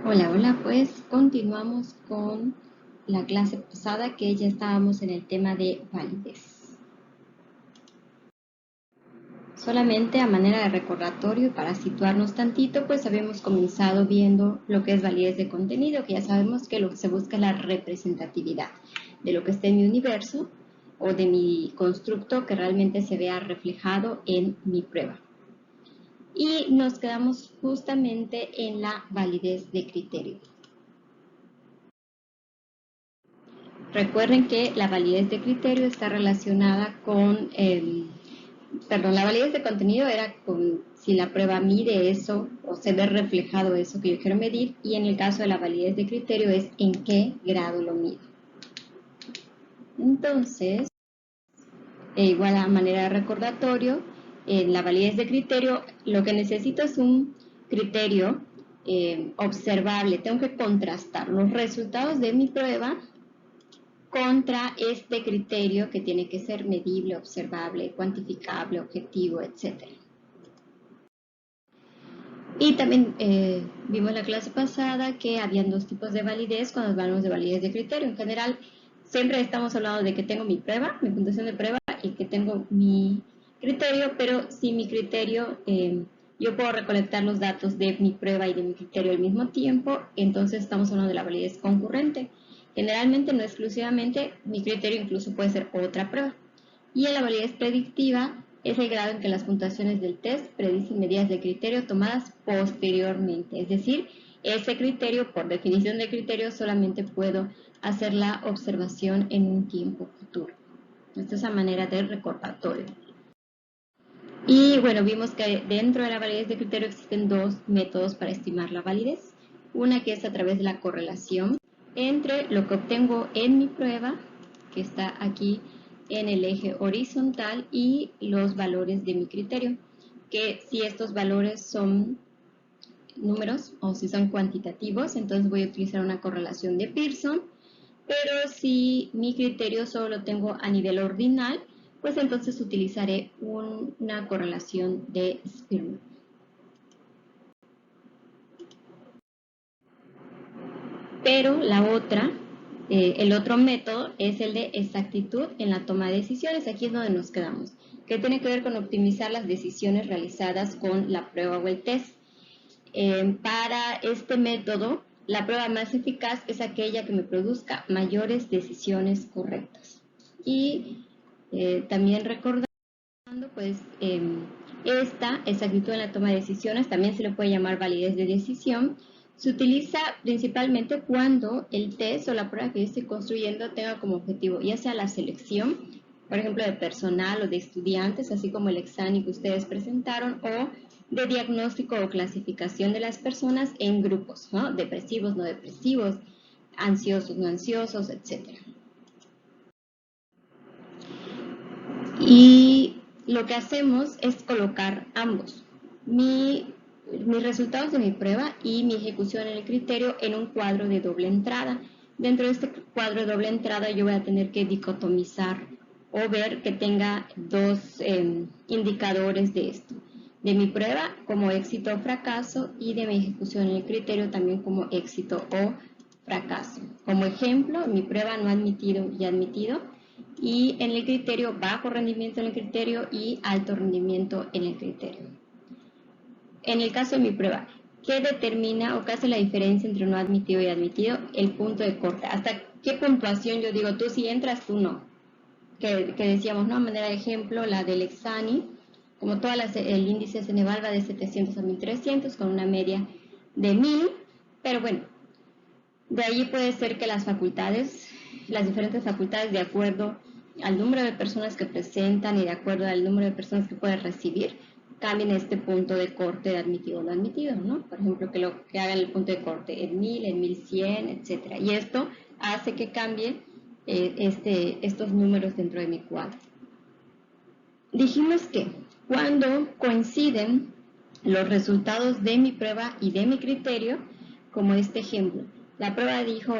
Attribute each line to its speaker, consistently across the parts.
Speaker 1: Hola, hola, pues continuamos con la clase pasada que ya estábamos en el tema de validez. Solamente a manera de recordatorio y para situarnos tantito, pues habíamos comenzado viendo lo que es validez de contenido, que ya sabemos que lo que se busca es la representatividad de lo que está en mi universo o de mi constructo que realmente se vea reflejado en mi prueba. Y nos quedamos justamente en la validez de criterio. Recuerden que la validez de criterio está relacionada con la validez de contenido era con si la prueba mide eso o se ve reflejado eso que yo quiero medir, y en el caso de la validez de criterio es en qué grado lo mido. Entonces, igual a manera de recordatorio, en la validez de criterio lo que necesito es un criterio observable. Tengo que contrastar los resultados de mi prueba contra este criterio que tiene que ser medible, observable, cuantificable, objetivo, etc. Y también vimos la clase pasada que habían dos tipos de validez cuando hablamos de validez de criterio. En general, siempre estamos hablando de que tengo mi prueba, mi puntuación de prueba, y que tengo mi criterio, pero si mi criterio, yo puedo recolectar los datos de mi prueba y de mi criterio al mismo tiempo, entonces estamos hablando de la validez concurrente. Generalmente, no exclusivamente, mi criterio incluso puede ser otra prueba. Y en la validez predictiva es el grado en que las puntuaciones del test predicen medidas de criterio tomadas posteriormente. Es decir, ese criterio, por definición de criterio, solamente puedo hacer la observación en un tiempo futuro. Esta es a manera de recordatorio. Y bueno, vimos que dentro de la validez de criterio existen dos métodos para estimar la validez. Una que es a través de la correlación entre lo que obtengo en mi prueba, que está aquí en el eje horizontal, y los valores de mi criterio, que si estos valores son números o si son cuantitativos, entonces voy a utilizar una correlación de Pearson, pero si mi criterio solo lo tengo a nivel ordinal, pues entonces utilizaré una correlación de Spearman. Pero la otra, el otro método es el de exactitud en la toma de decisiones. Aquí es donde nos quedamos, que tiene que ver con optimizar las decisiones realizadas con la prueba o el test. Para este método, la prueba más eficaz es aquella que me produzca mayores decisiones correctas. Y también recordando, pues, esta exactitud en la toma de decisiones, también se le puede llamar validez de decisión, se utiliza principalmente cuando el test o la prueba que yo estoy construyendo tenga como objetivo ya sea la selección, por ejemplo, de personal o de estudiantes, así como el examen que ustedes presentaron, o de diagnóstico o clasificación de las personas en grupos, ¿no? Depresivos, no depresivos, ansiosos, no ansiosos, etc. Y lo que hacemos es colocar ambos, mis resultados de mi prueba y mi ejecución en el criterio, en un cuadro de doble entrada. Dentro de este cuadro de doble entrada yo voy a tener que dicotomizar o ver que tenga dos indicadores de esto, de mi prueba como éxito o fracaso, y de mi ejecución en el criterio también como éxito o fracaso. Como ejemplo, mi prueba no admitido y admitido, y en el criterio bajo rendimiento en el criterio y alto rendimiento en el criterio. En el caso de mi prueba, ¿qué determina o qué hace la diferencia entre no admitido y admitido? El punto de corte. ¿Hasta qué puntuación yo digo, tú sí entras, tú no? Que decíamos, ¿no? A manera de ejemplo, la del Exani, como todas el índice Ceneval va de 700 a 1300 con una media de 1000, pero bueno, de ahí puede ser que las facultades, las diferentes facultades, de acuerdo al número de personas que presentan y de acuerdo al número de personas que pueden recibir, cambien este punto de corte de admitido o no admitido, ¿no? Por ejemplo, que hagan el punto de corte en 1000, en 1100, etc. Y esto hace que cambie estos números dentro de mi cuadro. Dijimos que cuando coinciden los resultados de mi prueba y de mi criterio, como este ejemplo, la prueba dijo,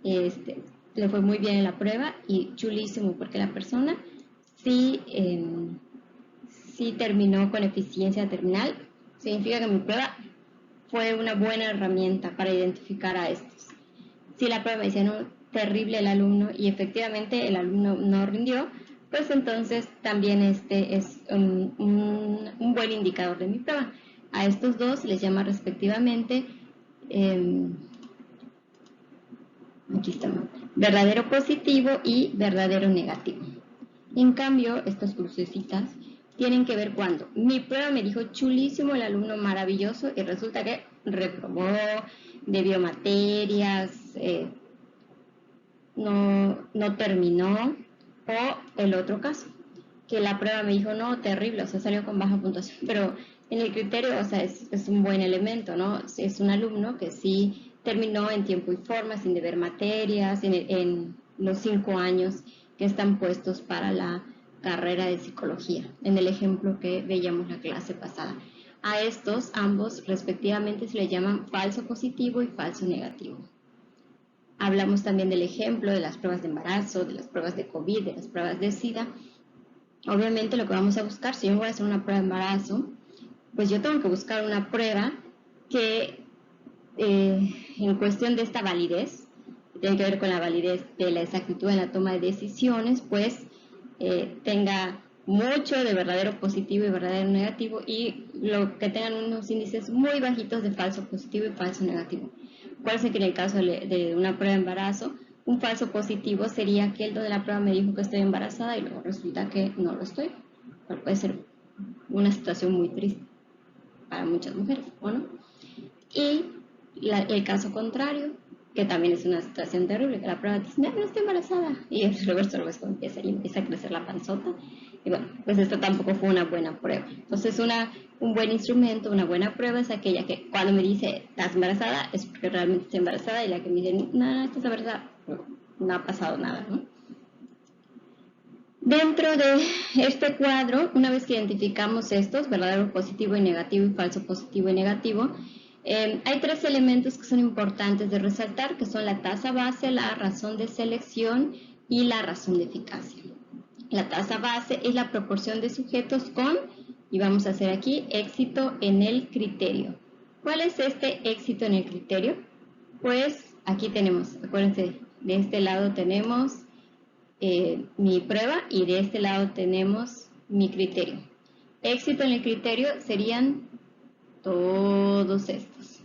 Speaker 1: le fue muy bien en la prueba y chulísimo porque la persona sí, sí terminó con eficiencia terminal, significa que mi prueba fue una buena herramienta para identificar a estos. Si la prueba me decía, no, terrible el alumno, y efectivamente el alumno no rindió, pues entonces también este es un buen indicador de mi prueba. A estos dos les llama respectivamente, aquí estamos, verdadero positivo y verdadero negativo. En cambio, estas crucecitas tienen que ver cuando mi prueba me dijo chulísimo el alumno, maravilloso, y resulta que reprobó, debió materias, no terminó, o el otro caso, que la prueba me dijo no, terrible, o sea, salió con baja puntuación, pero en el criterio, o sea, es un buen elemento, ¿no? Es un alumno que sí terminó en tiempo y forma, sin deber materias, en los 5 años que están puestos para la carrera de psicología, en el ejemplo que veíamos la clase pasada. A estos ambos respectivamente se les llaman falso positivo y falso negativo. Hablamos también del ejemplo de las pruebas de embarazo, de las pruebas de COVID, de las pruebas de SIDA. Obviamente lo que vamos a buscar, si yo voy a hacer una prueba de embarazo, pues yo tengo que buscar una prueba que en cuestión de esta validez, tiene que ver con la validez de la exactitud en la toma de decisiones, pues tenga mucho de verdadero positivo y verdadero negativo, y lo que tengan unos índices muy bajitos de falso positivo y falso negativo. ¿Cuál es que en el caso de una prueba de embarazo? Un falso positivo sería aquel donde la prueba me dijo que estoy embarazada y luego resulta que no lo estoy. Puede ser una situación muy triste para muchas mujeres, ¿o no? Y el caso contrario, que también es una situación terrible, que la prueba dice, no estoy embarazada, y el reverso lo ves como empieza a crecer la panzota, y bueno, pues esto tampoco fue una buena prueba. Entonces un buen instrumento, una buena prueba es aquella que cuando me dice, ¿estás embarazada? Es porque realmente estoy embarazada, y la que me dice, no, estás embarazada, no ha pasado nada, ¿no? Dentro de este cuadro, una vez que identificamos estos, verdadero positivo y negativo y falso positivo y negativo, hay 3 elementos que son importantes de resaltar, que son la tasa base, la razón de selección y la razón de eficacia. La tasa base es la proporción de sujetos con, y vamos a hacer aquí, éxito en el criterio. ¿Cuál es este éxito en el criterio? Pues aquí tenemos, acuérdense, de este lado tenemos mi prueba y de este lado tenemos mi criterio. Éxito en el criterio serían todos estos.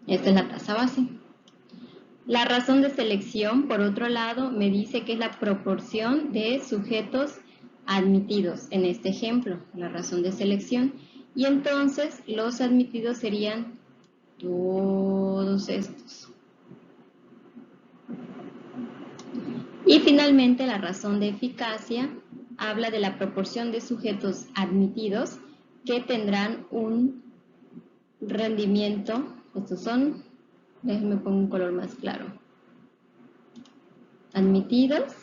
Speaker 1: Esta es la tasa base. La razón de selección, por otro lado, me dice que es la proporción de sujetos admitidos, en este ejemplo, la razón de selección. Y entonces los admitidos serían todos estos. Y finalmente la razón de eficacia habla de la proporción de sujetos admitidos que tendrán un rendimiento, estos son, déjenme poner un color más claro, admitidos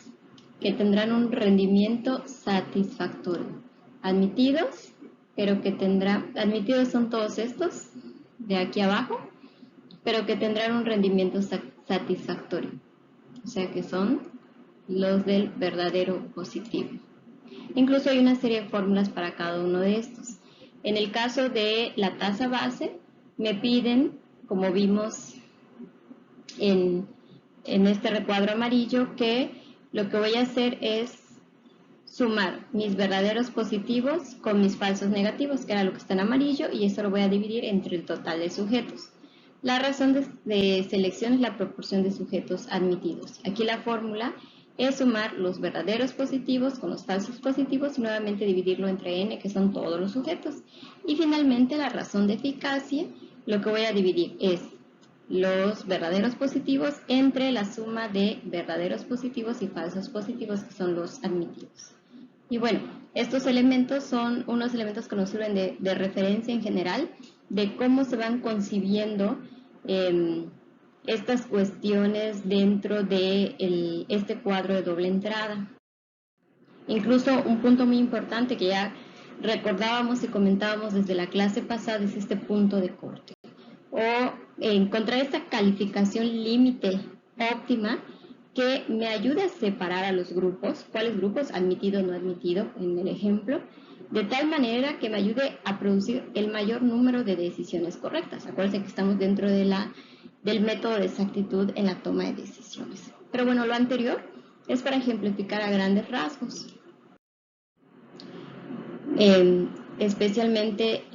Speaker 1: que tendrán un rendimiento satisfactorio. Admitidos, pero que tendrán, admitidos son todos estos de aquí abajo, pero que tendrán un rendimiento satisfactorio. O sea que son los del verdadero positivo. Incluso hay una serie de fórmulas para cada uno de estos. En el caso de la tasa base, me piden, como vimos en este recuadro amarillo, que lo que voy a hacer es sumar mis verdaderos positivos con mis falsos negativos, que era lo que está en amarillo, y eso lo voy a dividir entre el total de sujetos. La razón de selección es la proporción de sujetos admitidos. Aquí la fórmula es sumar los verdaderos positivos con los falsos positivos y nuevamente dividirlo entre n, que son todos los sujetos. Y finalmente la razón de eficacia, lo que voy a dividir es los verdaderos positivos entre la suma de verdaderos positivos y falsos positivos, que son los admitidos. Y bueno, estos elementos son unos elementos que nos sirven de referencia en general de cómo se van concibiendo estas cuestiones dentro de este cuadro de doble entrada. Incluso un punto muy importante que ya recordábamos y comentábamos desde la clase pasada es este punto de corte. O encontrar esta calificación límite óptima que me ayude a separar a los grupos, cuáles grupos, admitido o no admitido, en el ejemplo, de tal manera que me ayude a producir el mayor número de decisiones correctas. Acuérdense que estamos dentro de del método de exactitud en la toma de decisiones. Pero bueno, lo anterior es para ejemplificar a grandes rasgos. Especialmente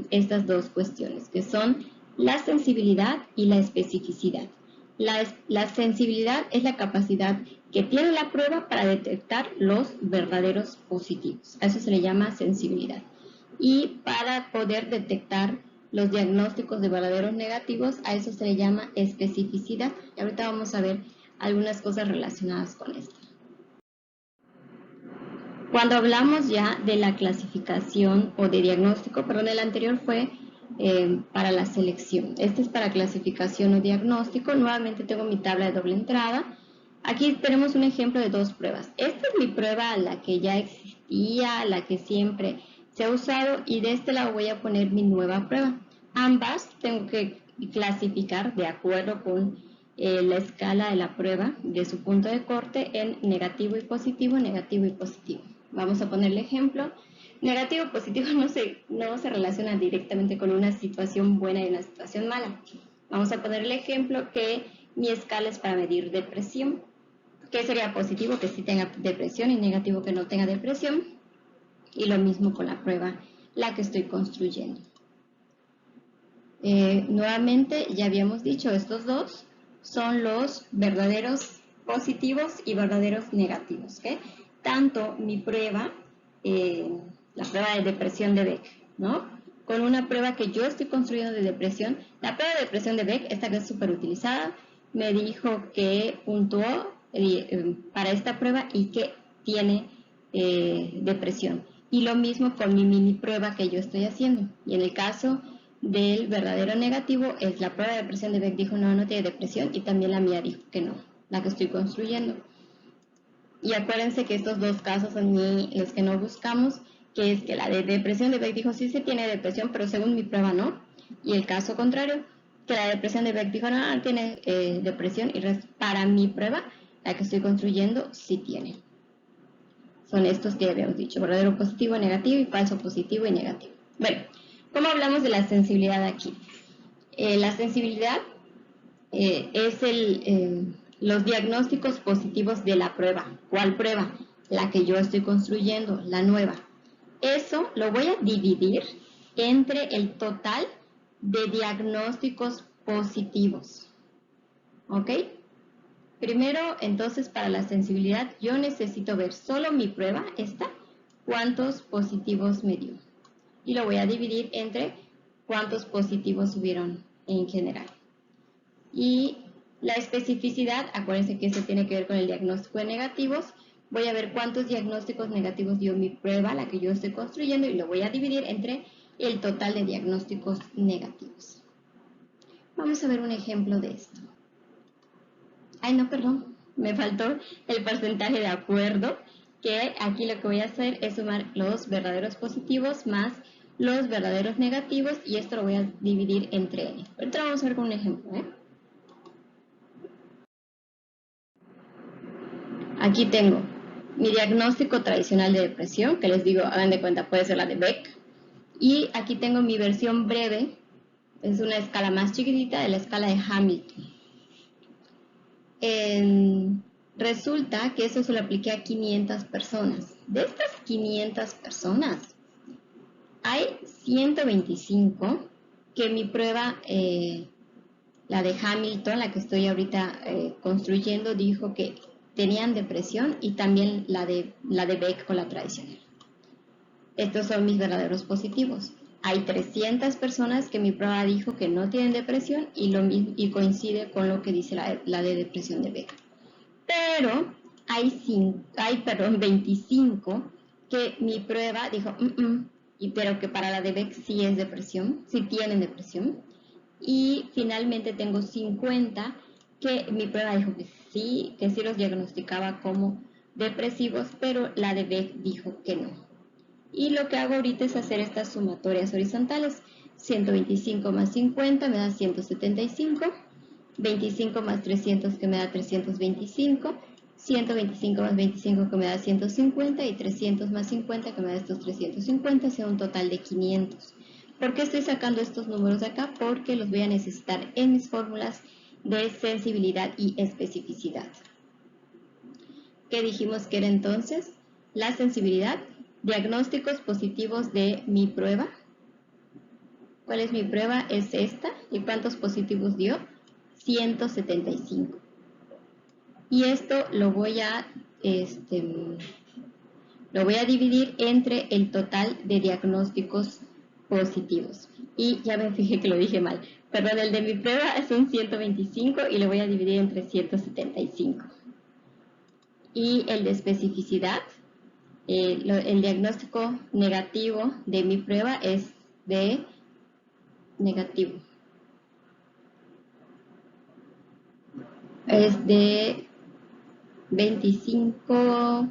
Speaker 1: estas dos cuestiones, que son la sensibilidad y la especificidad. La sensibilidad es la capacidad que tiene la prueba para detectar los verdaderos positivos. A eso se le llama sensibilidad. Y para poder detectar los diagnósticos de verdaderos negativos, a eso se le llama especificidad. Y ahorita vamos a ver algunas cosas relacionadas con esto. Cuando hablamos ya de la clasificación o de diagnóstico, perdón, el anterior fue para la selección. Este es para clasificación o diagnóstico. Nuevamente tengo mi tabla de doble entrada. Aquí tenemos un ejemplo de dos pruebas. Esta es mi prueba, la que ya existía, la que siempre se ha usado, y de este lado voy a poner mi nueva prueba. Ambas tengo que clasificar de acuerdo con la escala de la prueba, de su punto de corte, en negativo y positivo, negativo y positivo. Vamos a ponerle ejemplo. Negativo y positivo no se relacionan directamente con una situación buena y una situación mala. Vamos a ponerle ejemplo que mi escala es para medir depresión. ¿Qué sería positivo? Que sí tenga depresión, y negativo que no tenga depresión. Y lo mismo con la prueba, la que estoy construyendo. Nuevamente, ya habíamos dicho, estos dos son los verdaderos positivos y verdaderos negativos, ¿okay? Tanto mi prueba, la prueba de depresión de Beck, ¿no? Con una prueba que yo estoy construyendo de depresión. La prueba de depresión de Beck, esta que es súper utilizada, me dijo que puntuó para esta prueba y que tiene depresión. Y lo mismo con mi mini prueba que yo estoy haciendo. Y en el caso del verdadero negativo, es la prueba de depresión de Beck dijo no tiene depresión, y también la mía dijo que no, la que estoy construyendo. Y acuérdense que estos dos casos son los que no buscamos, que es que la de depresión de Beck dijo sí se tiene depresión, pero según mi prueba no. Y el caso contrario, que la depresión de Beck dijo no tiene depresión, y para mi prueba, la que estoy construyendo, sí tiene. Son estos que habíamos dicho, verdadero positivo, negativo, y falso positivo y negativo. Bueno, ¿cómo hablamos de la sensibilidad aquí? La sensibilidad es los diagnósticos positivos de la prueba. ¿Cuál prueba? La que yo estoy construyendo, la nueva. Eso lo voy a dividir entre el total de diagnósticos positivos. ¿Ok? Primero, entonces, para la sensibilidad, yo necesito ver solo mi prueba, esta, cuántos positivos me dio. Y lo voy a dividir entre cuántos positivos hubieron en general. Y la especificidad, acuérdense que eso tiene que ver con el diagnóstico de negativos. Voy a ver cuántos diagnósticos negativos dio mi prueba, la que yo estoy construyendo, y lo voy a dividir entre el total de diagnósticos negativos. Vamos a ver un ejemplo de esto. Ay, no, perdón, me faltó el porcentaje de acuerdo, que aquí lo que voy a hacer es sumar los verdaderos positivos más los verdaderos negativos, y esto lo voy a dividir entre n. Ahorita vamos a ver con un ejemplo, Aquí tengo mi diagnóstico tradicional de depresión, que les digo, hagan de cuenta, puede ser la de Beck. Y aquí tengo mi versión breve, es una escala más chiquitita de la escala de Hamilton. Resulta que eso se lo apliqué a 500 personas. De estas 500 personas, hay 125 que mi prueba, la de Hamilton, la que estoy ahorita construyendo, dijo que tenían depresión, y también la de Beck con la tradicional. Estos son mis verdaderos positivos. Hay 300 personas que mi prueba dijo que no tienen depresión, y coincide con lo que dice la de depresión de Beck. Pero hay 25 que mi prueba dijo pero que para la de Beck sí es depresión, sí tienen depresión. Y finalmente tengo 50 que mi prueba dijo que sí los diagnosticaba como depresivos, pero la de Beck dijo que no. Y lo que hago ahorita es hacer estas sumatorias horizontales. 125 más 50 me da 175, 25 más 300 que me da 325, 125 más 25 que me da 150 y 300 más 50 que me da estos 350, sea un total de 500. ¿Por qué estoy sacando estos números de acá? Porque los voy a necesitar en mis fórmulas de sensibilidad y especificidad. ¿Qué dijimos que era entonces? La sensibilidad, diagnósticos positivos de mi prueba. ¿Cuál es mi prueba? Es esta. ¿Y cuántos positivos dio? 175. Y esto lo voy a dividir entre el total de diagnósticos positivos. Y ya me fijé que lo dije mal. Perdón, el de mi prueba es un 125 y lo voy a dividir entre 175. Y el de especificidad, el diagnóstico negativo de mi prueba es de negativo. Es de 25...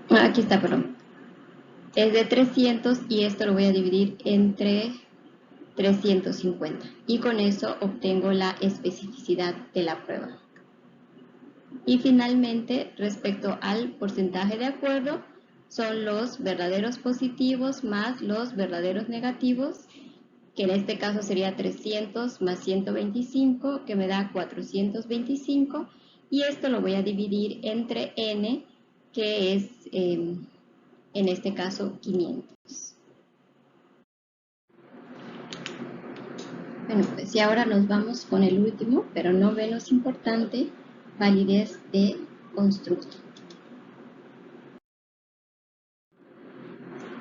Speaker 1: aquí está, perdón. Es de 300 y esto lo voy a dividir entre 350. Y con eso obtengo la especificidad de la prueba. Y finalmente, respecto al porcentaje de acuerdo, son los verdaderos positivos más los verdaderos negativos, que en este caso sería 300 más 125, que me da 425, y esto lo voy a dividir entre n, que es, en este caso, 500. Bueno, pues y ahora nos vamos con el último, pero no menos importante, validez de constructo.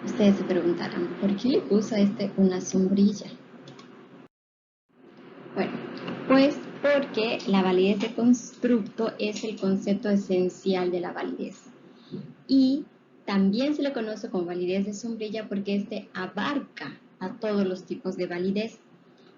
Speaker 1: Ustedes se preguntarán, ¿por qué le puso a este una sombrilla? Bueno, pues porque la validez de constructo es el concepto esencial de la validez. Y también se le conoce como validez de sombrilla porque este abarca a todos los tipos de validez.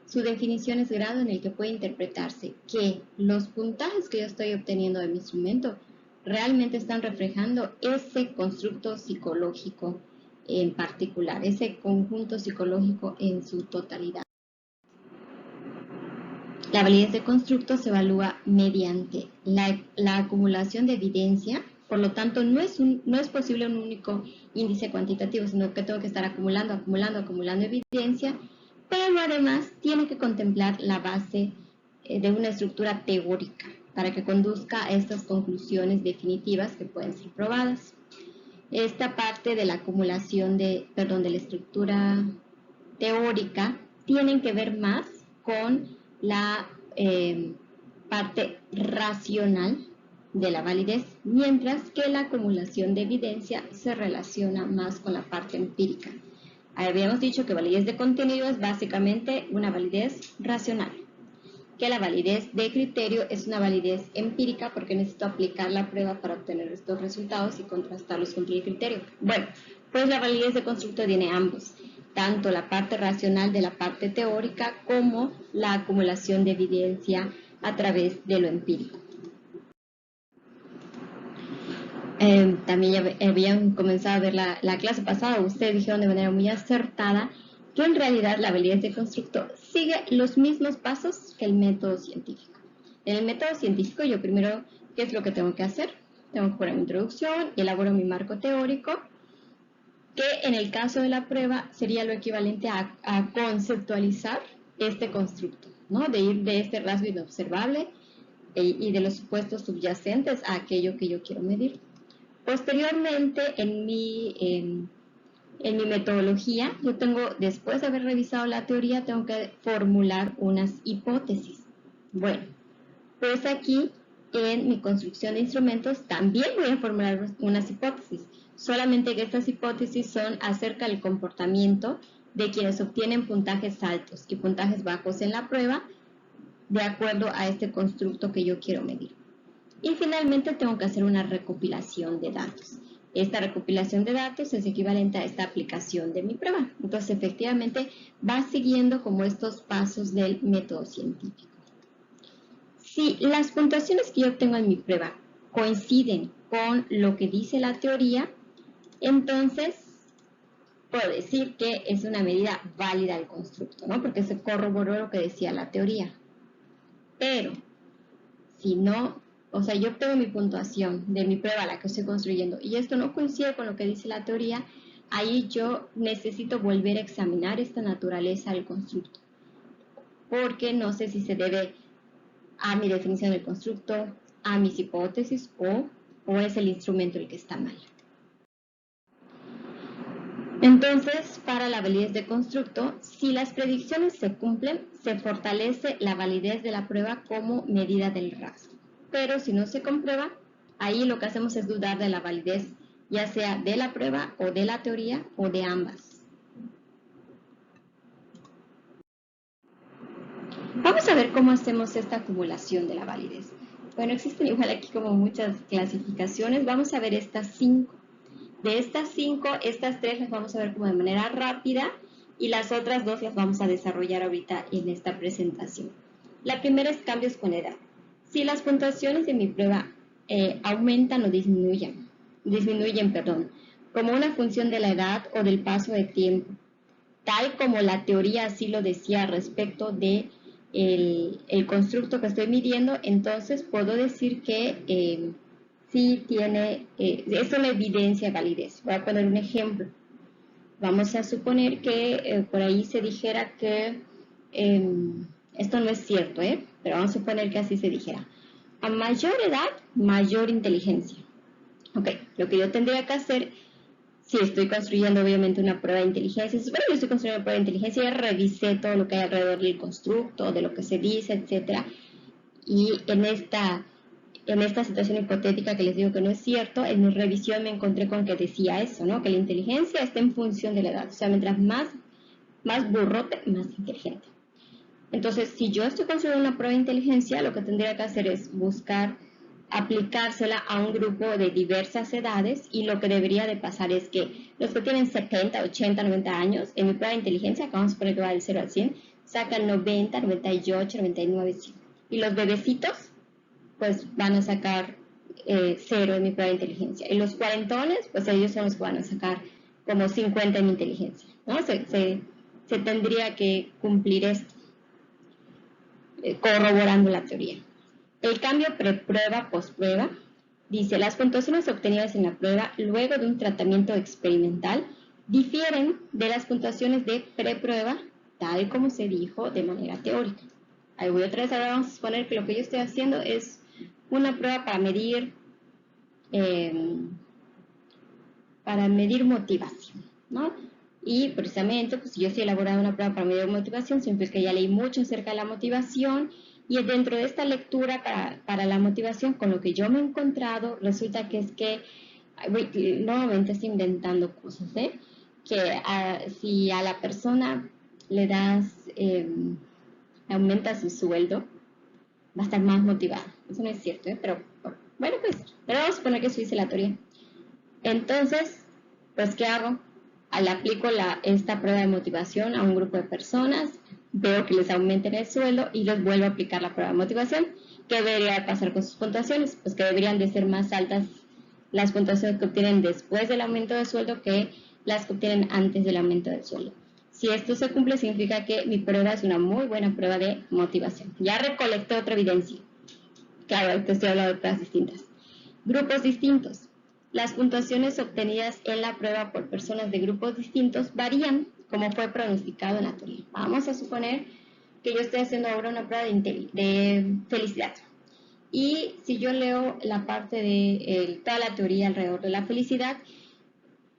Speaker 1: Su definición es grado en el que puede interpretarse que los puntajes que yo estoy obteniendo de mi instrumento realmente están reflejando ese constructo psicológico en particular, ese conjunto psicológico en su totalidad. La validez de constructo se evalúa mediante la acumulación de evidencia, por lo tanto no es posible un único índice cuantitativo, sino que tengo que estar acumulando evidencia, pero además tiene que contemplar la base de una estructura teórica para que conduzca a estas conclusiones definitivas que pueden ser probadas. Esta parte de la acumulación de la estructura teórica tienen que ver más con la parte racional de la validez, mientras que la acumulación de evidencia se relaciona más con la parte empírica. Habíamos dicho que validez de contenido es básicamente una validez racional, que la validez de criterio es una validez empírica porque necesito aplicar la prueba para obtener estos resultados y contrastarlos contra el criterio. Bueno, pues la validez de constructo tiene ambos, tanto la parte racional de la parte teórica como la acumulación de evidencia a través de lo empírico. También ya habían comenzado a ver la clase pasada, ustedes dijeron de manera muy acertada que en realidad la validez de constructo sigue los mismos pasos que el método científico. En el método científico yo primero, ¿qué es lo que tengo que hacer? Tengo que poner mi introducción, elaboro mi marco teórico, que en el caso de la prueba sería lo equivalente a conceptualizar este constructo, ¿no? De ir de este rasgo inobservable y de los supuestos subyacentes a aquello que yo quiero medir. Posteriormente, en mi metodología, yo tengo, después de haber revisado la teoría, tengo que formular unas hipótesis. Bueno, pues aquí en mi construcción de instrumentos también voy a formular unas hipótesis, solamente que estas hipótesis son acerca del comportamiento de quienes obtienen puntajes altos y puntajes bajos en la prueba de acuerdo a este constructo que yo quiero medir. Y finalmente tengo que hacer una recopilación de datos. Esta recopilación de datos es equivalente a esta aplicación de mi prueba. Entonces, efectivamente, va siguiendo como estos pasos del método científico. Si las puntuaciones que yo obtengo en mi prueba coinciden con lo que dice la teoría, entonces puedo decir que es una medida válida del constructo, ¿no? Porque se corroboró lo que decía la teoría. Pero Si no, o sea, yo obtengo mi puntuación de mi prueba, la que estoy construyendo, y esto no coincide con lo que dice la teoría, ahí yo necesito volver a examinar esta naturaleza del constructo, porque no sé si se debe a mi definición del constructo, a mis hipótesis o es el instrumento el que está mal. Entonces, para la validez de constructo, si las predicciones se cumplen, se fortalece la validez de la prueba como medida del rasgo. Pero si no se comprueba, ahí lo que hacemos es dudar de la validez, ya sea de la prueba o de la teoría o de ambas. Vamos a ver cómo hacemos esta acumulación de la validez. Bueno, existen igual aquí como muchas clasificaciones. Vamos a ver estas 5. De estas 5, estas 3 las vamos a ver como de manera rápida y las otras 2 las vamos a desarrollar ahorita en esta presentación. La primera es cambios con edad. Si las puntuaciones de mi prueba aumentan o disminuyen, como una función de la edad o del paso de tiempo, tal como la teoría así lo decía respecto de el constructo que estoy midiendo, entonces puedo decir que sí tiene, es una evidencia de validez. Voy a poner un ejemplo. Vamos a suponer que por ahí se dijera que, esto no es cierto, pero vamos a suponer que así se dijera. A mayor edad, mayor inteligencia. Ok, lo que yo tendría que hacer, si estoy construyendo obviamente una prueba de inteligencia, bueno, yo estoy construyendo una prueba de inteligencia, ya revisé todo lo que hay alrededor del constructo, de lo que se dice, etcétera, y en esta situación hipotética que les digo que no es cierto, en mi revisión me encontré con que decía eso, ¿no? Que la inteligencia está en función de la edad, o sea, mientras más burrote, más inteligente. Entonces, si yo estoy construyendo una prueba de inteligencia, lo que tendría que hacer es buscar aplicársela a un grupo de diversas edades, y lo que debería de pasar es que los que tienen 70, 80, 90 años, en mi prueba de inteligencia, que vamos a poner que va del 0 al 100, sacan 90, 98, 99, 100. Y los bebecitos, pues van a sacar 0 en mi prueba de inteligencia. Y los cuarentones, pues ellos son los que van a sacar como 50 en inteligencia, ¿no? Se tendría que cumplir esto, corroborando la teoría. El cambio preprueba, postprueba, dice, las puntuaciones obtenidas en la prueba luego de un tratamiento experimental difieren de las puntuaciones de preprueba, tal como se dijo de manera teórica. Ahí voy otra vez, ahora vamos a suponer que lo que yo estoy haciendo es una prueba para medir motivación, ¿no? Y precisamente, pues si yo estoy elaborando una prueba para medir motivación, significa que ya leí mucho acerca de la motivación, y dentro de esta lectura para la motivación, con lo que yo me he encontrado, resulta que es que, nuevamente estoy inventando cosas, que si a la persona le das, aumenta su sueldo, va a estar más motivada. Eso no es cierto, pero bueno, pues, pero vamos a suponer que eso dice la teoría. Entonces, pues, ¿qué hago? Aplico esta prueba de motivación a un grupo de personas, veo que les aumenten el sueldo y les vuelvo a aplicar la prueba de motivación. ¿Qué debería pasar con sus puntuaciones? Pues que deberían de ser más altas las puntuaciones que obtienen después del aumento de sueldo que las que obtienen antes del aumento del sueldo. Si esto se cumple, significa que mi prueba es una muy buena prueba de motivación. Ya recolecté otra evidencia. Claro, te estoy hablando de pruebas distintas. Grupos distintos. Las puntuaciones obtenidas en la prueba por personas de grupos distintos varían como fue pronosticado en la teoría. Vamos a suponer que yo estoy haciendo ahora una prueba de felicidad. Y si yo leo la parte de toda la teoría alrededor de la felicidad,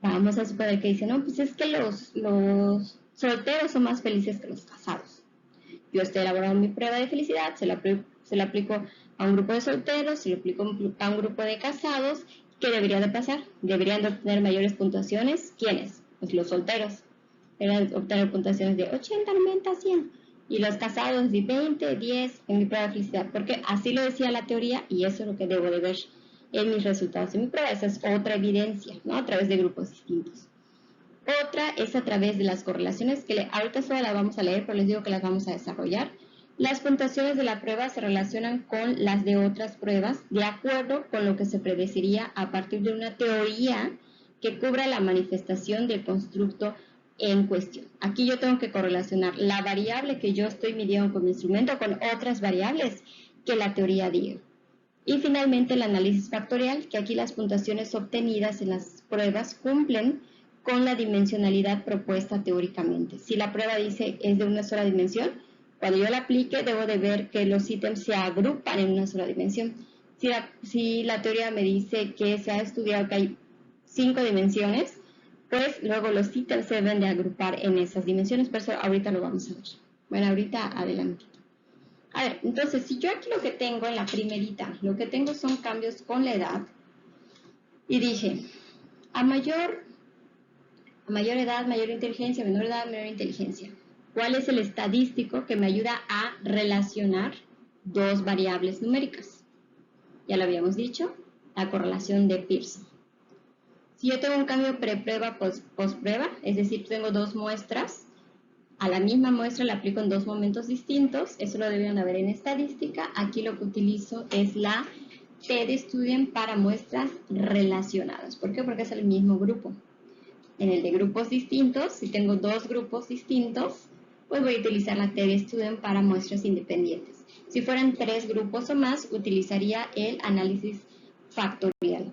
Speaker 1: vamos a suponer que dice, no, pues es que los solteros son más felices que los casados. Yo estoy elaborando mi prueba de felicidad, se la aplico a un grupo de solteros, se lo aplico a un grupo de casados. ¿Qué debería de pasar? Deberían de obtener mayores puntuaciones. ¿Quiénes? Pues los solteros. Deberían obtener puntuaciones de 80, 90, 100. Y los casados de 20, 10 en mi prueba de felicidad. Porque así lo decía la teoría y eso es lo que debo de ver en mis resultados de mi prueba. Esa es otra evidencia, ¿no? A través de grupos distintos. Otra es a través de las correlaciones, que ahorita solo las vamos a leer, pero les digo que las vamos a desarrollar. Las puntuaciones de la prueba se relacionan con las de otras pruebas de acuerdo con lo que se predeciría a partir de una teoría que cubra la manifestación del constructo en cuestión. Aquí yo tengo que correlacionar la variable que yo estoy midiendo con mi instrumento con otras variables que la teoría diga. Y finalmente el análisis factorial, que aquí las puntuaciones obtenidas en las pruebas cumplen con la dimensionalidad propuesta teóricamente. Si la prueba dice es de una sola dimensión, cuando yo la aplique debo de ver que los ítems se agrupan en una sola dimensión. Si la teoría me dice que se ha estudiado que hay 5 dimensiones, pues luego los ítems se deben de agrupar en esas dimensiones, por eso ahorita lo vamos a ver. Bueno, ahorita adelante. A ver, entonces, si yo aquí lo que tengo en la primerita, lo que tengo son cambios con la edad, y dije, a mayor edad, mayor inteligencia, menor edad, menor inteligencia. ¿Cuál es el estadístico que me ayuda a relacionar dos variables numéricas? Ya lo habíamos dicho, la correlación de Pearson. Si yo tengo un cambio preprueba, postprueba, es decir, tengo dos muestras, a la misma muestra la aplico en dos momentos distintos, eso lo debieron haber en estadística. Aquí lo que utilizo es la t-Student para muestras relacionadas. ¿Por qué? Porque es el mismo grupo. En el de grupos distintos, si tengo dos grupos distintos, pues voy a utilizar la t-Student para muestras independientes. Si fueran 3 grupos o más, utilizaría el análisis factorial.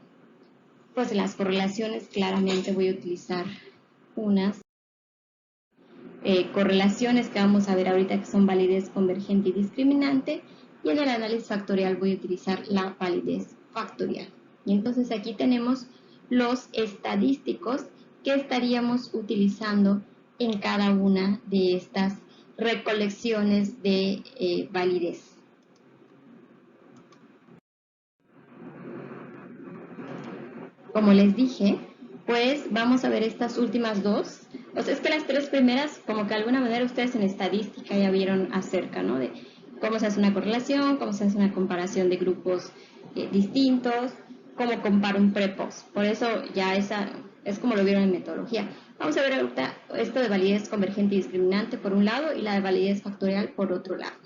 Speaker 1: Pues en las correlaciones claramente voy a utilizar unas correlaciones que vamos a ver ahorita que son validez convergente y discriminante, y en el análisis factorial voy a utilizar la validez factorial. Y entonces aquí tenemos los estadísticos que estaríamos utilizando en cada una de estas recolecciones de validez. Como les dije, pues vamos a ver estas últimas dos. O sea, es que las 3 primeras, como que de alguna manera ustedes en estadística ya vieron acerca, ¿no? De cómo se hace una correlación, cómo se hace una comparación de grupos distintos, cómo comparo un prepost. Por eso ya esa es como lo vieron en metodología. Vamos a ver ahorita esto de validez convergente y discriminante por un lado y la de validez factorial por otro lado.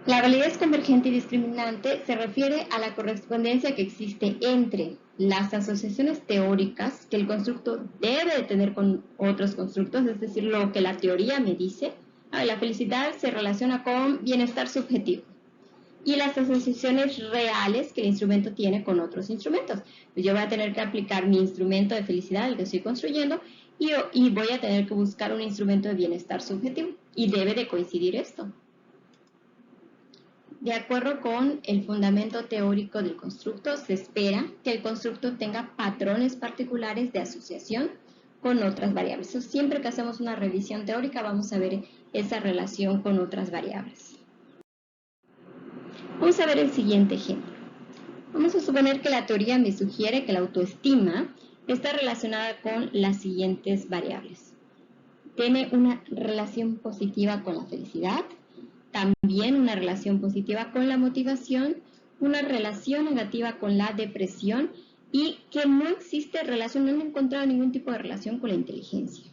Speaker 1: La validez convergente y discriminante se refiere a la correspondencia que existe entre las asociaciones teóricas que el constructo debe de tener con otros constructos, es decir, lo que la teoría me dice. La felicidad se relaciona con bienestar subjetivo. Y las asociaciones reales que el instrumento tiene con otros instrumentos. Pues yo voy a tener que aplicar mi instrumento de felicidad, el que estoy construyendo, y voy a tener que buscar un instrumento de bienestar subjetivo. Y debe de coincidir esto. De acuerdo con el fundamento teórico del constructo, se espera que el constructo tenga patrones particulares de asociación con otras variables. Entonces, siempre que hacemos una revisión teórica vamos a ver esa relación con otras variables. Vamos a ver el siguiente ejemplo. Vamos a suponer que la teoría me sugiere que la autoestima está relacionada con las siguientes variables. Tiene una relación positiva con la felicidad, también una relación positiva con la motivación, una relación negativa con la depresión y que no existe relación, no han encontrado ningún tipo de relación con la inteligencia.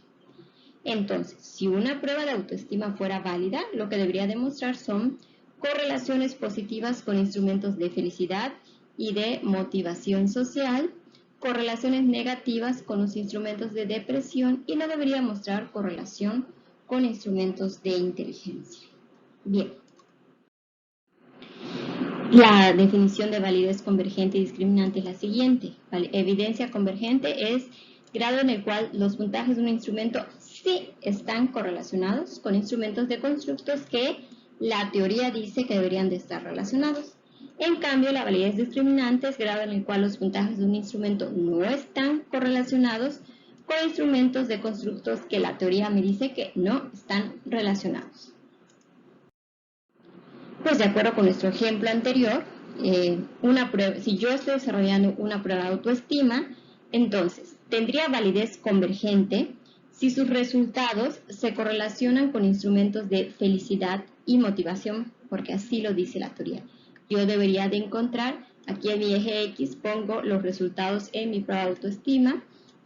Speaker 1: Entonces, si una prueba de autoestima fuera válida, lo que debería demostrar son correlaciones positivas con instrumentos de felicidad y de motivación social, correlaciones negativas con los instrumentos de depresión y no debería mostrar correlación con instrumentos de inteligencia. Bien. La definición de validez convergente y discriminante es la siguiente. Evidencia convergente es grado en el cual los puntajes de un instrumento sí están correlacionados con instrumentos de constructos que la teoría dice que deberían de estar relacionados. En cambio, la validez discriminante es grado en el cual los puntajes de un instrumento no están correlacionados con instrumentos de constructos que la teoría me dice que no están relacionados. Pues de acuerdo con nuestro ejemplo anterior, si yo estoy desarrollando una prueba de autoestima, entonces tendría validez convergente si sus resultados se correlacionan con instrumentos de felicidad y motivación, porque así lo dice la teoría. Yo debería de encontrar, aquí en mi eje X pongo los resultados en mi prueba de autoestima,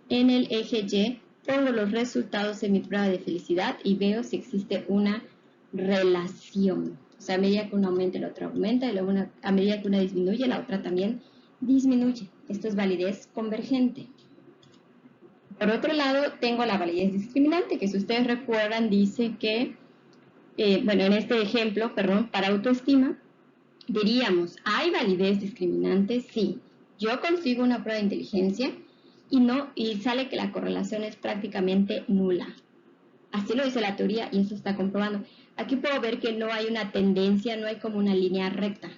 Speaker 1: en el eje Y pongo los resultados en mi prueba de felicidad y veo si existe una relación. O sea, a medida que una aumenta, la otra aumenta, y luego a medida que una disminuye, la otra también disminuye. Esto es validez convergente. Por otro lado, tengo la validez discriminante, que si ustedes recuerdan, dice que bueno, en este ejemplo, perdón, para autoestima, diríamos, ¿hay validez discriminante? Sí. Yo consigo una prueba de inteligencia y sale que la correlación es prácticamente nula. Así lo dice la teoría y eso está comprobando. Aquí puedo ver que no hay una tendencia, no hay como una línea recta.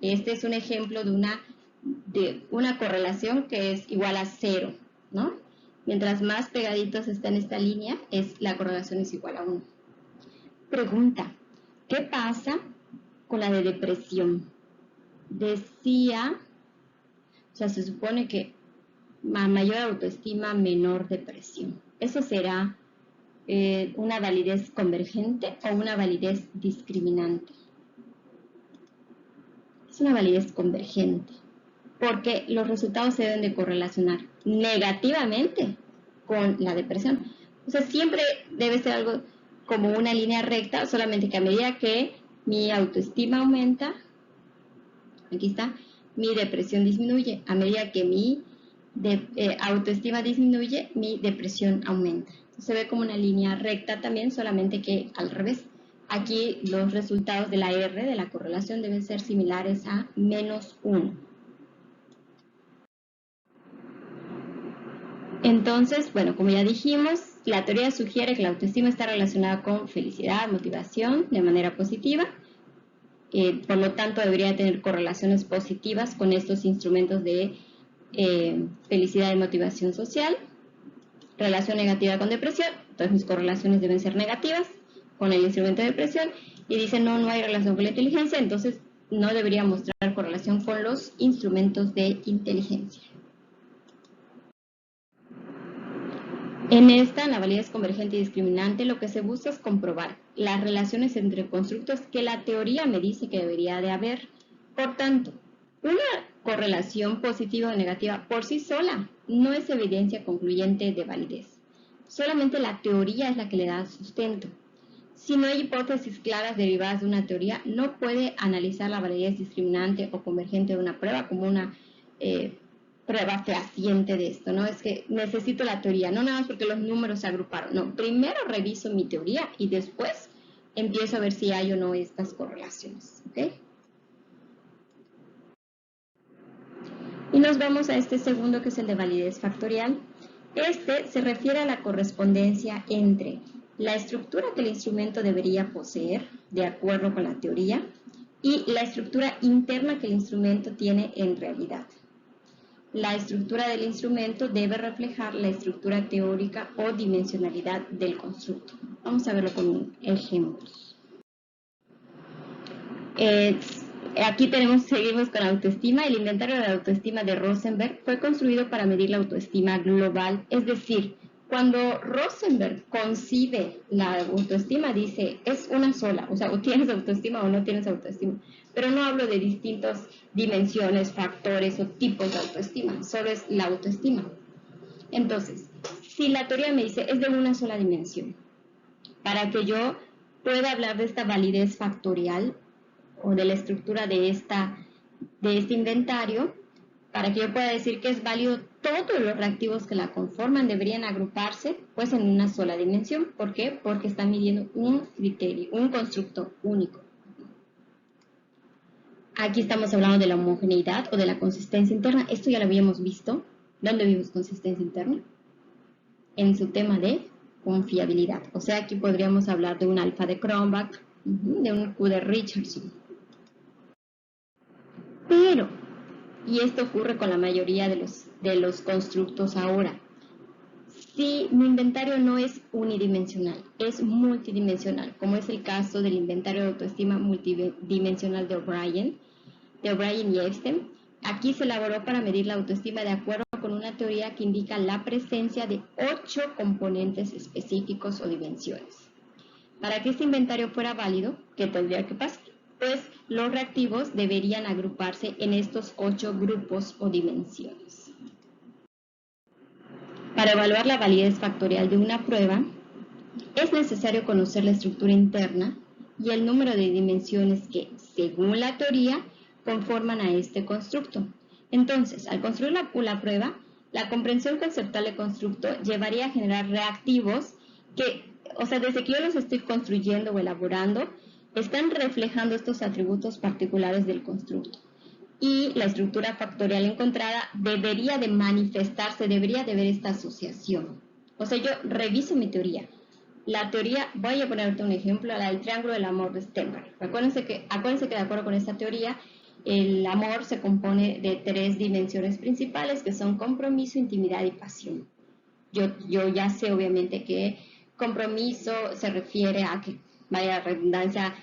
Speaker 1: Este es un ejemplo de una correlación que es igual a 0, ¿no? Mientras más pegaditos está en esta línea, la correlación es igual a 1. Pregunta, ¿qué pasa con la de depresión? Decía, o sea, se supone que mayor autoestima, menor depresión. ¿Eso será una validez convergente o una validez discriminante? Es una validez convergente, porque los resultados se deben de correlacionar negativamente con la depresión. O sea, siempre debe ser algo como una línea recta, solamente que a medida que mi autoestima aumenta, aquí está, mi depresión disminuye. A medida que mi autoestima disminuye, mi depresión aumenta. Se ve como una línea recta también, solamente que al revés. Aquí los resultados de la R, de la correlación, deben ser similares a -1. Entonces, bueno, como ya dijimos, la teoría sugiere que la autoestima está relacionada con felicidad, motivación, de manera positiva. Por lo tanto, debería tener correlaciones positivas con estos instrumentos de felicidad y motivación social. Relación negativa con depresión, entonces mis correlaciones deben ser negativas con el instrumento de depresión, y dice no hay relación con la inteligencia, entonces no debería mostrar correlación con los instrumentos de inteligencia. En la validez convergente y discriminante, lo que se busca es comprobar las relaciones entre constructos que la teoría me dice que debería de haber. Por tanto, una correlación positiva o negativa por sí sola no es evidencia concluyente de validez. Solamente la teoría es la que le da sustento. Si no hay hipótesis claras derivadas de una teoría, no puede analizar la validez discriminante o convergente de una prueba como una prueba fehaciente de esto, ¿no? Es que necesito la teoría, no nada más porque los números se agruparon, no, primero reviso mi teoría y después empiezo a ver si hay o no estas correlaciones, ¿ok? Y nos vamos a este segundo, que es el de validez factorial. Este se refiere a la correspondencia entre la estructura que el instrumento debería poseer, de acuerdo con la teoría, y la estructura interna que el instrumento tiene en realidad. La estructura del instrumento debe reflejar la estructura teórica o dimensionalidad del constructo. Vamos a verlo con ejemplos. Aquí seguimos con autoestima. El inventario de la autoestima de Rosenberg fue construido para medir la autoestima global. Es decir, cuando Rosenberg concibe la autoestima, dice, es una sola. O sea, o tienes autoestima o no tienes autoestima. Pero no hablo de distintas dimensiones, factores o tipos de autoestima. Solo es la autoestima. Entonces, si la teoría me dice, es de una sola dimensión, para que yo pueda hablar de esta validez factorial, o de la estructura de este inventario, para que yo pueda decir que es válido, todos los reactivos que la conforman deberían agruparse pues en una sola dimensión. ¿Por qué? Porque están midiendo un criterio, un constructo único. Aquí estamos hablando de la homogeneidad o de la consistencia interna. Esto ya lo habíamos visto. ¿Dónde vimos consistencia interna? En su tema de confiabilidad. O sea, aquí podríamos hablar de un alfa de Cronbach, de un Q de Richardson. Pero, y esto ocurre con la mayoría de los constructos ahora, si mi inventario no es unidimensional, es multidimensional, como es el caso del inventario de autoestima multidimensional de O'Brien y Epstein, aquí se elaboró para medir la autoestima de acuerdo con una teoría que indica la presencia de 8 componentes específicos o dimensiones. Para que este inventario fuera válido, ¿qué tendría que pasar? Pues los reactivos deberían agruparse en estos 8 grupos o dimensiones. Para evaluar la validez factorial de una prueba, es necesario conocer la estructura interna y el número de dimensiones que, según la teoría, conforman a este constructo. Entonces, al construir la prueba, la comprensión conceptual del constructo llevaría a generar reactivos que o sea, desde que yo los estoy construyendo o elaborando, están reflejando estos atributos particulares del constructo. Y la estructura factorial encontrada debería de manifestarse, debería de ver esta asociación. O sea, yo reviso mi teoría. La teoría, voy a ponerte un ejemplo, la del triángulo del amor de Stenberg. Acuérdense que de acuerdo con esta teoría, el amor se compone de 3 dimensiones principales, que son compromiso, intimidad y pasión. Yo ya sé, obviamente, que compromiso se refiere a que, vaya redundancia,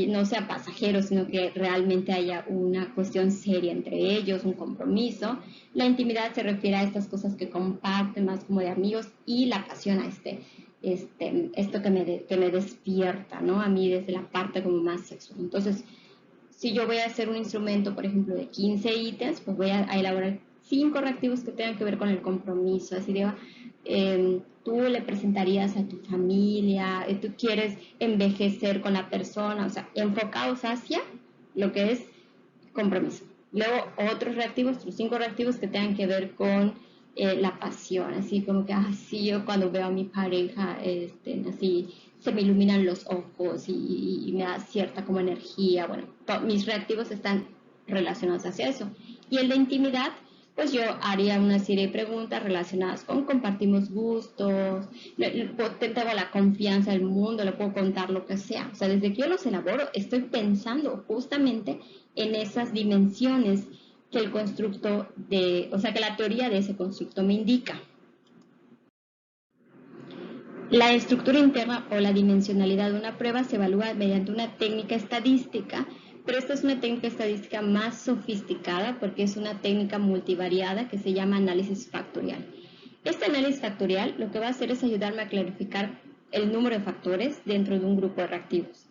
Speaker 1: no sea pasajero, sino que realmente haya una cuestión seria entre ellos, un compromiso. La intimidad se refiere a estas cosas que comparten más como de amigos, y la pasión a esto que me despierta, ¿no? A mí desde la parte como más sexual. Entonces, si yo voy a hacer un instrumento, por ejemplo, de 15 ítems, pues voy a elaborar 5 reactivos que tengan que ver con el compromiso. Así de, tú le presentarías a tu familia, tú quieres envejecer con la persona, o sea, enfocados hacia lo que es compromiso. Luego otros 5 reactivos que tengan que ver con la pasión, así como que, sí, yo cuando veo a mi pareja, así se me iluminan los ojos y me da cierta como energía. Bueno, mis reactivos están relacionados hacia eso. Y el de intimidad, pues yo haría una serie de preguntas relacionadas con compartimos gustos, tengo la confianza del mundo, le puedo contar lo que sea. O sea, desde que yo los elaboro, estoy pensando justamente en esas dimensiones que el constructo que la teoría de ese constructo me indica. La estructura interna o la dimensionalidad de una prueba se evalúa mediante una técnica estadística, pero esta es una técnica estadística más sofisticada porque es una técnica multivariada que se llama análisis factorial. Este análisis factorial lo que va a hacer es ayudarme a clarificar el número de factores dentro de un grupo de reactivos.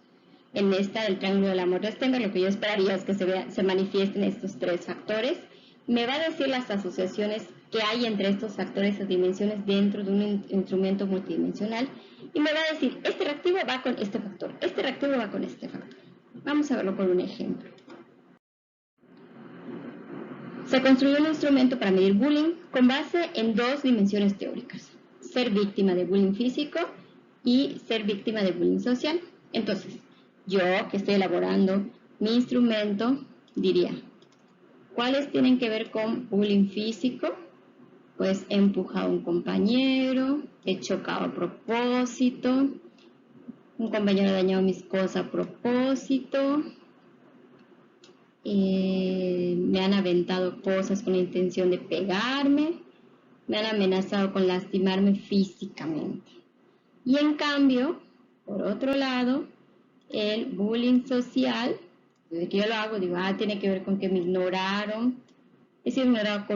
Speaker 1: En esta del triángulo del amor de Stenberg, lo que yo esperaría es que se manifiesten estos 3 factores. Me va a decir las asociaciones que hay entre estos factores o dimensiones dentro de un instrumento multidimensional, y me va a decir, este reactivo va con este factor, este reactivo va con este factor. Vamos a verlo con un ejemplo. Se construyó un instrumento para medir bullying con base en 2 dimensiones teóricas: ser víctima de bullying físico y ser víctima de bullying social. Entonces, yo que estoy elaborando mi instrumento diría, ¿cuáles tienen que ver con bullying físico? Pues he empujado a un compañero, he chocado a propósito, un compañero ha dañado mis cosas a propósito, me han aventado cosas con la intención de pegarme, me han amenazado con lastimarme físicamente. Y en cambio, por otro lado, el bullying social, desde que yo lo hago, digo, tiene que ver con que me ignoraron, he sido ignorado por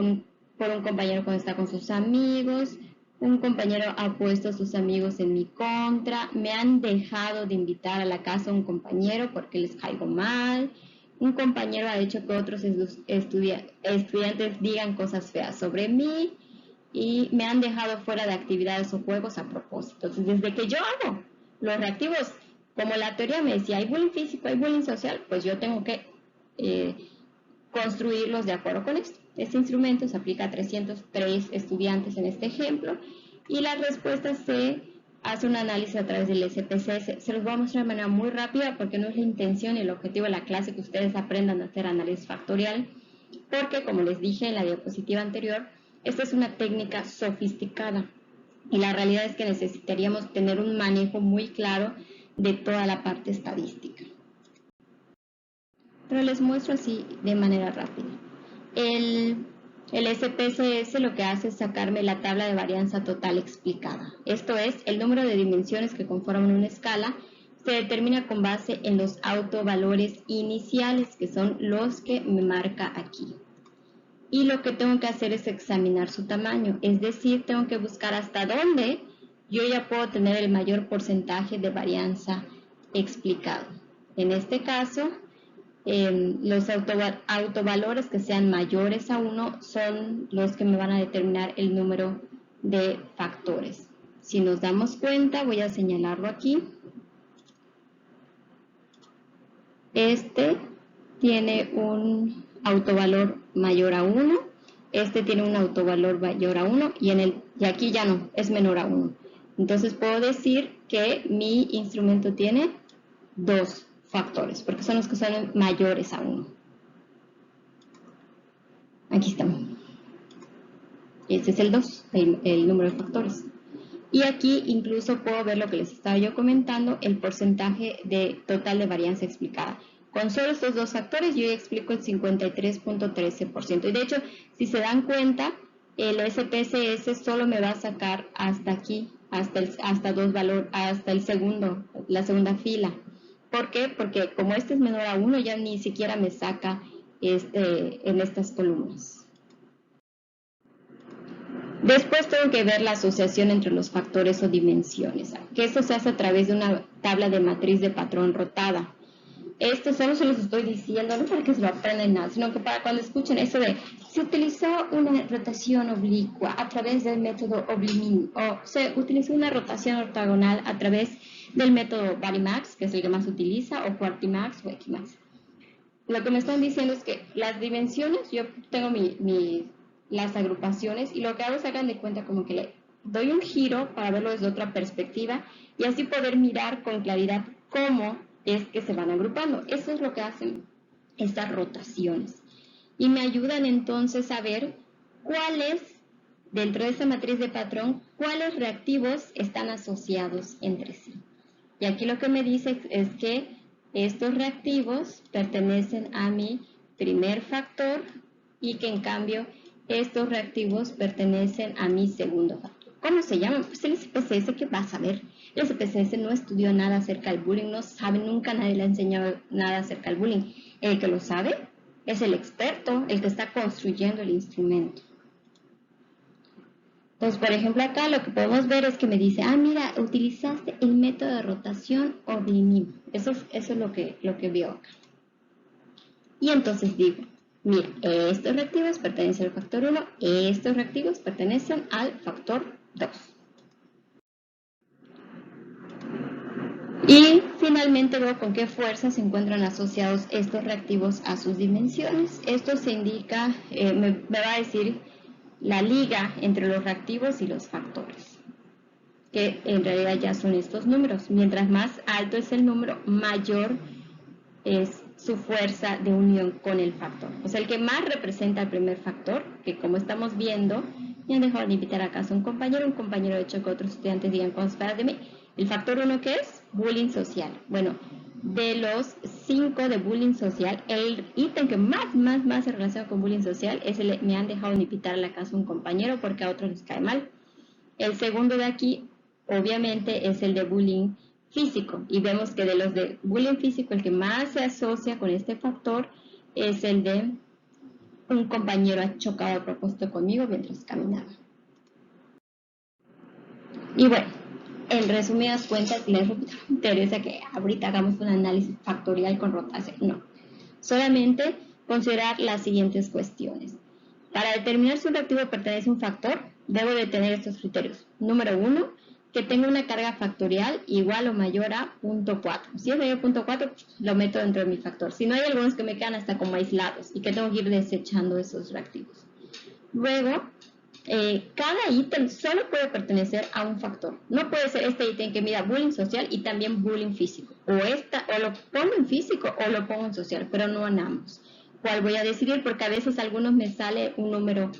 Speaker 1: un compañero cuando está con sus amigos, un compañero ha puesto a sus amigos en mi contra, me han dejado de invitar a la casa a un compañero porque les caigo mal, un compañero ha hecho que otros estudiantes digan cosas feas sobre mí, y me han dejado fuera de actividades o juegos a propósito. Entonces, desde que yo hago los reactivos, como la teoría me decía, hay bullying físico, hay bullying social, pues yo tengo que construirlos de acuerdo con esto. Este instrumento se aplica a 303 estudiantes en este ejemplo, y las respuestas se hace un análisis a través del SPSS. Se los voy a mostrar de manera muy rápida porque no es la intención y el objetivo de la clase que ustedes aprendan a hacer análisis factorial, porque como les dije en la diapositiva anterior, esta es una técnica sofisticada y la realidad es que necesitaríamos tener un manejo muy claro de toda la parte estadística. Pero les muestro así de manera rápida. El SPSS lo que hace es sacarme la tabla de varianza total explicada. Esto es, el número de dimensiones que conforman una escala se determina con base en los autovalores iniciales, que son los que me marca aquí. Y lo que tengo que hacer es examinar su tamaño, es decir, tengo que buscar hasta dónde yo ya puedo tener el mayor porcentaje de varianza explicado. En este caso, los autovalores que sean mayores a 1 son los que me van a determinar el número de factores. Si nos damos cuenta, voy a señalarlo aquí. Este tiene un autovalor mayor a 1, este tiene un autovalor mayor a 1 y aquí ya no, es menor a 1. Entonces puedo decir que mi instrumento tiene 2 factores, porque son los que son mayores a 1. Aquí estamos. Este es el 2, el número de factores. Y aquí incluso puedo ver lo que les estaba yo comentando, el porcentaje de total de varianza explicada. Con solo estos 2 factores yo ya explico el 53.13%. Y de hecho, si se dan cuenta, el SPSS solo me va a sacar hasta aquí, hasta el segundo, la segunda fila. ¿Por qué? Porque como este es menor a 1, ya ni siquiera me saca en estas columnas. Después tengo que ver la asociación entre los factores o dimensiones, que esto se hace a través de una tabla de matriz de patrón rotada. Esto solo se los estoy diciendo, no para que se lo aprendan nada, sino que para cuando escuchen eso de se utilizó una rotación oblicua a través del método Oblimin, o se utilizó una rotación ortogonal a través del método Varimax, que es el que más se utiliza, o Quartimax o Equimax. Lo que me están diciendo es que las dimensiones, yo tengo las agrupaciones y lo que hago es hagan de cuenta como que le doy un giro para verlo desde otra perspectiva y así poder mirar con claridad cómo es que se van agrupando. Eso es lo que hacen estas rotaciones y me ayudan entonces a ver cuáles, dentro de esta matriz de patrón, cuáles reactivos están asociados entre sí. Y aquí lo que me dice es que estos reactivos pertenecen a mi primer factor y que en cambio estos reactivos pertenecen a mi segundo factor. ¿Cómo se llaman? Pues el SPSS, ¿qué vas a ver? El SPSS no estudió nada acerca del bullying, no sabe, nunca nadie le ha enseñado nada acerca del bullying. El que lo sabe es el experto, el que está construyendo el instrumento. Entonces, por ejemplo, acá lo que podemos ver es que me dice, mira, utilizaste el método de rotación Oblimin. Eso es lo que veo acá. Y entonces digo, mira, estos reactivos pertenecen al factor 1, estos reactivos pertenecen al factor 2. Y finalmente veo con qué fuerza se encuentran asociados estos reactivos a sus dimensiones. Esto se indica, me va a decir la liga entre los reactivos y los factores, que en realidad ya son estos números. Mientras más alto es el número, mayor es su fuerza de unión con el factor. O sea, el que más representa el primer factor, que como estamos viendo, me han dejado de invitar acá a un compañero de hecho que otros estudiantes digan cosas para de mí. El factor 1, ¿qué es? Bullying social. Bueno, de los 5 de bullying social, el ítem que más se relaciona con bullying social es me han dejado de invitar a la casa un compañero porque a otros les cae mal. El segundo de aquí, obviamente, es el de bullying físico. Y vemos que de los de bullying físico, el que más se asocia con este factor es el de un compañero ha chocado a propósito conmigo mientras caminaba. Y bueno, en resumidas cuentas, les interesa que ahorita hagamos un análisis factorial con rotación. No, solamente considerar las siguientes cuestiones. Para determinar si un reactivo pertenece a un factor, debo de tener estos criterios. Número 1, que tenga una carga factorial igual o mayor a 0.4. Si es mayor a 0.4, lo meto dentro de mi factor. Si no, hay algunos que me quedan hasta como aislados y que tengo que ir desechando esos reactivos. Luego, cada ítem solo puede pertenecer a un factor. No puede ser este ítem que mida bullying social y también bullying físico. O lo pongo en físico o lo pongo en social, pero no en ambos. ¿Cuál voy a decidir? Porque a veces a algunos me sale un número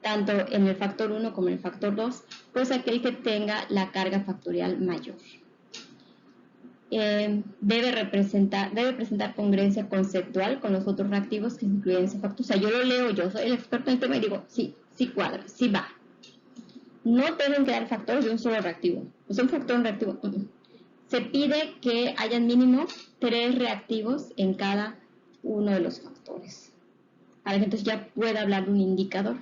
Speaker 1: tanto en el factor 1 como en el factor 2, pues aquel que tenga la carga factorial mayor. Debe presentar congruencia conceptual con los otros reactivos que se incluyen en ese factor. O sea, yo lo leo, yo soy el experto en el tema y digo, sí cuadra, sí va. No deben quedar factores de un solo reactivo. O sea, un reactivo. Se pide que hayan mínimo 3 reactivos en cada uno de los factores, para que entonces ya pueda hablar de un indicador.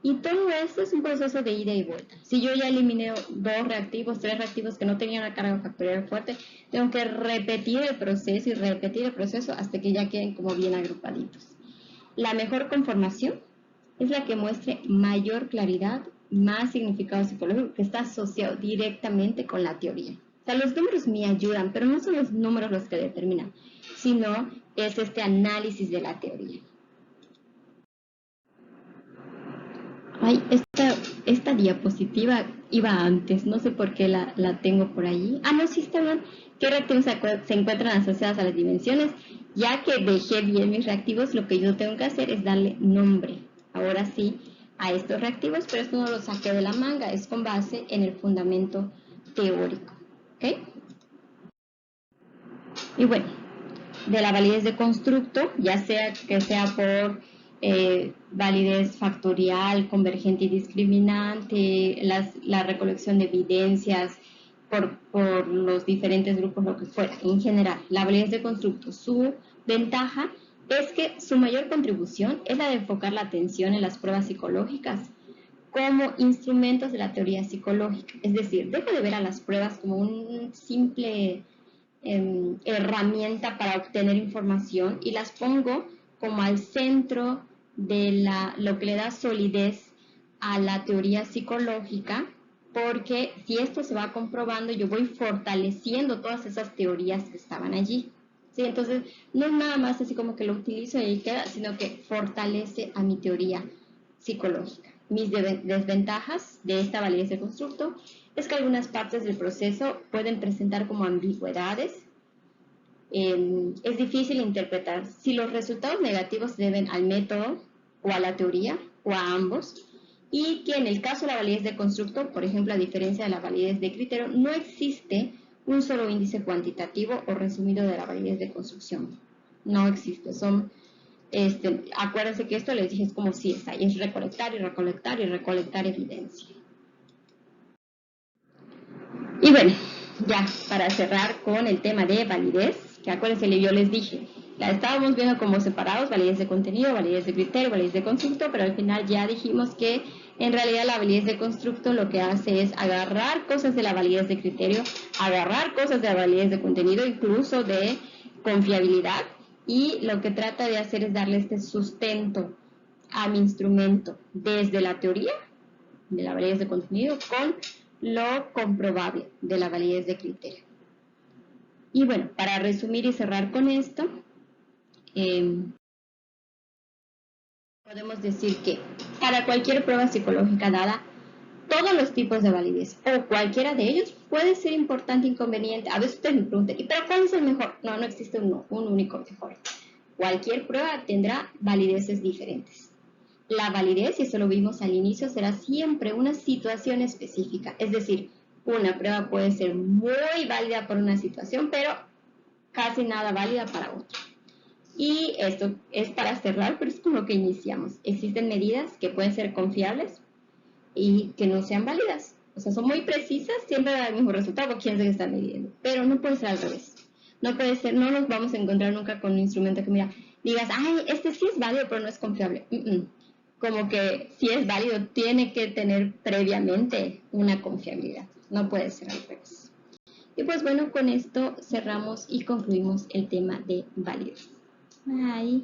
Speaker 1: Y todo esto es un proceso de ida y vuelta. Si yo ya eliminé 2 reactivos, 3 reactivos que no tenían una carga factorial fuerte, tengo que repetir el proceso hasta que ya queden como bien agrupaditos. La mejor conformación es la que muestre mayor claridad, más significado psicológico, que está asociado directamente con la teoría. O sea, los números me ayudan, pero no son los números los que determinan, sino es este análisis de la teoría. Ay, esta diapositiva iba antes, no sé por qué la tengo por allí. Ah, no, sí está bien. ¿Qué reactivos se encuentran asociados a las dimensiones? Ya que dejé bien mis reactivos, lo que yo tengo que hacer es darle nombre. Ahora sí, a estos reactivos, pero esto no lo saqué de la manga, es con base en el fundamento teórico. ¿Ok? Y bueno, de la validez de constructo, ya sea que sea por validez factorial, convergente y discriminante, la recolección de evidencias por los diferentes grupos, lo que fuera, en general. La validez de constructo, su ventaja es que su mayor contribución es la de enfocar la atención en las pruebas psicológicas como instrumentos de la teoría psicológica. Es decir, dejo de ver a las pruebas como un simple herramienta para obtener información y las pongo como al centro de lo que le da solidez a la teoría psicológica, porque si esto se va comprobando, yo voy fortaleciendo todas esas teorías que estaban allí. ¿Sí? Entonces, no es nada más así como que lo utilizo y ahí queda, sino que fortalece a mi teoría psicológica. Mis desventajas de esta validez de constructo es que algunas partes del proceso pueden presentar como ambigüedades. Es difícil interpretar si los resultados negativos se deben al método o a la teoría o a ambos, y que en el caso de la validez de constructo, por ejemplo, a diferencia de la validez de criterio, no existe un solo índice cuantitativo o resumido de la validez de construcción. No existe. Acuérdense que esto les dije es como si es recolectar y recolectar y recolectar evidencia. Y bueno, ya para cerrar con el tema de validez, que acuérdense, yo les dije, la estábamos viendo como separados, validez de contenido, validez de criterio, validez de constructo, pero al final ya dijimos que en realidad la validez de constructo lo que hace es agarrar cosas de la validez de criterio, agarrar cosas de la validez de contenido, incluso de confiabilidad, y lo que trata de hacer es darle este sustento a mi instrumento desde la teoría de la validez de contenido con lo comprobable de la validez de criterio. Y bueno, para resumir y cerrar con esto, podemos decir que para cualquier prueba psicológica dada, todos los tipos de validez o cualquiera de ellos puede ser importante o inconveniente. A veces ustedes me preguntan, ¿pero cuál es el mejor? No, no existe un único mejor. Cualquier prueba tendrá valideces diferentes. La validez, y eso lo vimos al inicio, será siempre una situación específica. Es decir, una prueba puede ser muy válida por una situación, pero casi nada válida para otra. Y esto es para cerrar, pero es con lo que iniciamos. Existen medidas que pueden ser confiables y que no sean válidas. O sea, son muy precisas, siempre da el mismo resultado porque quién se está midiendo. Pero no puede ser al revés. No puede ser, no nos vamos a encontrar nunca con un instrumento que, mira, digas, ay, este sí es válido, pero no es confiable. Como que si es válido, tiene que tener previamente una confiabilidad. No puede ser al revés. Y pues bueno, con esto cerramos y concluimos el tema de validez. Bye.